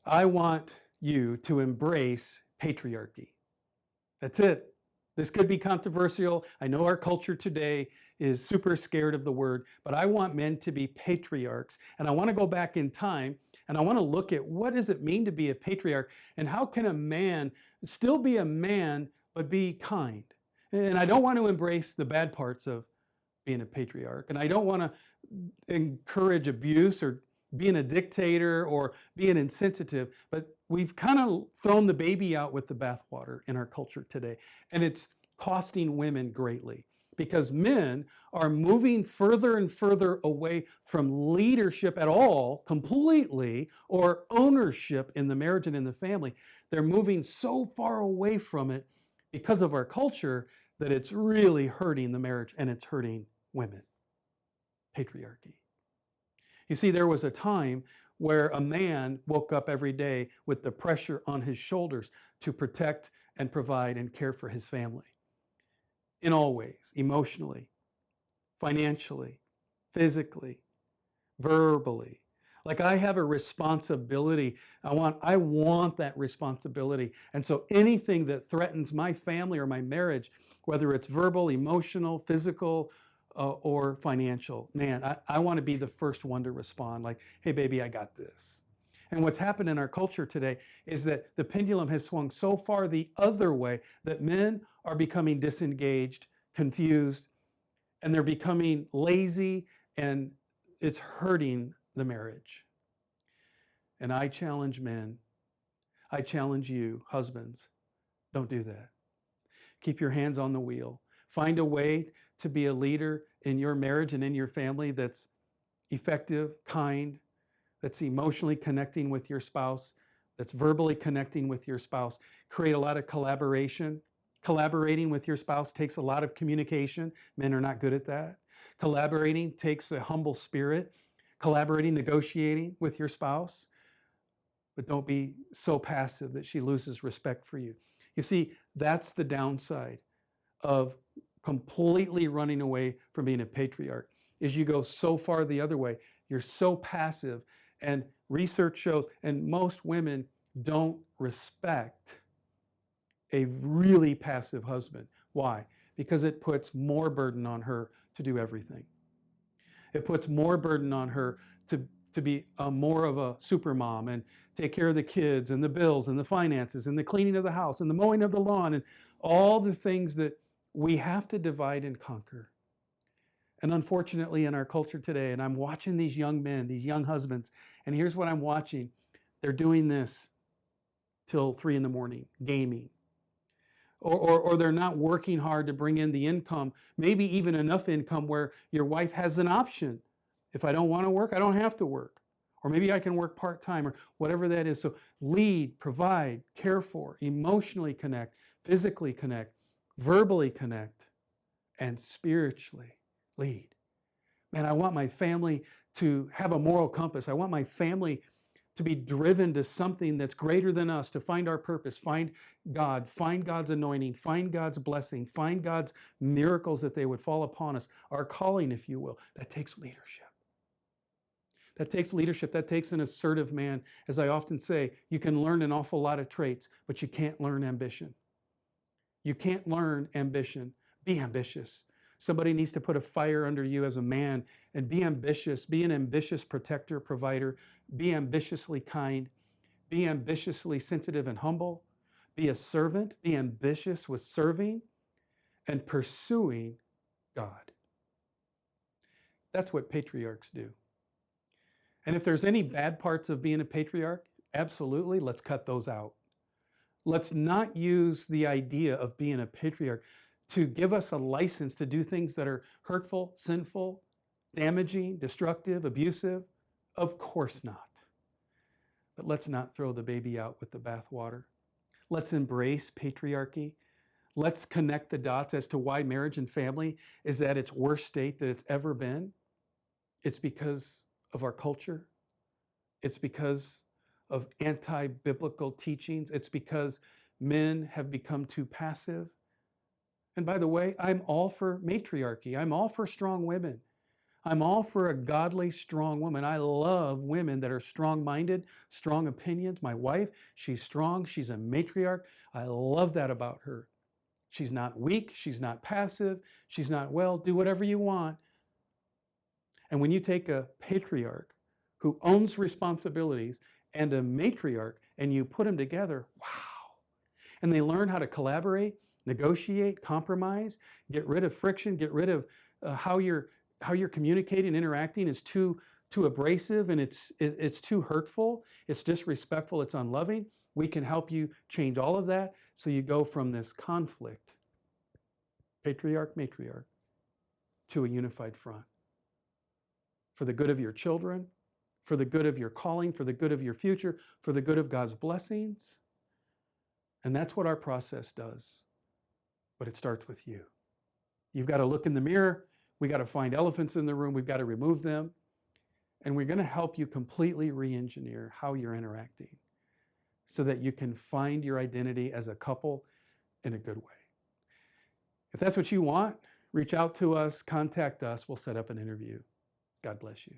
I want you to embrace patriarchy. That's it. This could be controversial. I know our culture today is super scared of the word, but I want men to be patriarchs. And I want to go back in time and I want to look at what does it mean to be a patriarch and how can a man still be a man but be kind? And I don't want to embrace the bad parts of being a patriarch. And I don't want to encourage abuse or being a dictator or being insensitive, but we've kind of thrown the baby out with the bathwater in our culture today. And it's costing women greatly because men are moving further and further away from leadership at all, completely, or ownership in the marriage and in the family. They're moving so far away from it because of our culture that it's really hurting the marriage and it's hurting women. Patriarchy. You see, there was a time where a man woke up every day with the pressure on his shoulders to protect and provide and care for his family. In all ways, emotionally, financially, physically, verbally. Like I have a responsibility. I want that responsibility. And so anything that threatens my family or my marriage, whether it's verbal, emotional, physical, or financial, man, I want to be the first one to respond like, hey, baby, I got this. And what's happened in our culture today is that the pendulum has swung so far the other way that men are becoming disengaged, confused, and they're becoming lazy, and it's hurting the marriage. And I challenge men, I challenge you, husbands, don't do that. Keep your hands on the wheel. Find a way to be a leader in your marriage and in your family that's effective, kind, that's emotionally connecting with your spouse, that's verbally connecting with your spouse. Create a lot of collaboration. Collaborating with your spouse takes a lot of communication. Men are not good at that. Collaborating takes a humble spirit. Collaborating, negotiating with your spouse. But don't be so passive that she loses respect for you. You see, that's the downside of completely running away from being a patriarch, is you go so far the other way. You're so passive, and research shows, and most women don't respect a really passive husband. Why? Because it puts more burden on her to do everything. It puts more burden on her to be more of a super mom and take care of the kids and the bills and the finances and the cleaning of the house and the mowing of the lawn and all the things that we have to divide and conquer. And unfortunately in our culture today, and I'm watching these young men, these young husbands, and here's what I'm watching. They're doing this till 3 a.m, gaming. Or they're not working hard to bring in the income, maybe even enough income where your wife has an option. If I don't want to work, I don't have to work. Or maybe I can work part-time or whatever that is. So lead, provide, care for, emotionally connect, physically connect, verbally connect, and spiritually lead. Man, I want my family to have a moral compass. I want my family to be driven to something that's greater than us, to find our purpose, find God, find God's anointing, find God's blessing, find God's miracles that they would fall upon us, our calling, if you will. That takes leadership. That takes leadership. That takes an assertive man. As I often say, you can learn an awful lot of traits, but you can't learn ambition. You can't learn ambition. Be ambitious. Somebody needs to put a fire under you as a man and be ambitious. Be an ambitious protector, provider. Be ambitiously kind. Be ambitiously sensitive and humble. Be a servant. Be ambitious with serving and pursuing God. That's what patriarchs do. And if there's any bad parts of being a patriarch, absolutely, let's cut those out. Let's not use the idea of being a patriarch to give us a license to do things that are hurtful, sinful, damaging, destructive, abusive. Of course not. But let's not throw the baby out with the bathwater. Let's embrace patriarchy. Let's connect the dots as to why marriage and family is at its worst state that it's ever been. It's because of our culture. It's because of anti-biblical teachings. It's because men have become too passive. And by the way, I'm all for matriarchy. I'm all for strong women. I'm all for a godly, strong woman. I love women that are strong-minded, strong opinions. My wife, she's strong. She's a matriarch. I love that about her. She's not weak. She's not passive. She's not, well, do whatever you want. And when you take a patriarch who owns responsibilities and a matriarch and you put them together, wow. And they learn how to collaborate, negotiate, compromise, get rid of friction, get rid of how you're communicating, interacting is too abrasive and it's too hurtful, it's disrespectful, it's unloving. We can help you change all of that so you go from this conflict, patriarch, matriarch, to a unified front. For the good of your children, for the good of your calling, for the good of your future, for the good of God's blessings. And that's what our process does. But it starts with you. You've got to look in the mirror. We got to find elephants in the room. We've got to remove them. And we're going to help you completely re-engineer how you're interacting so that you can find your identity as a couple in a good way. If that's what you want, reach out to us, contact us. We'll set up an interview. God bless you.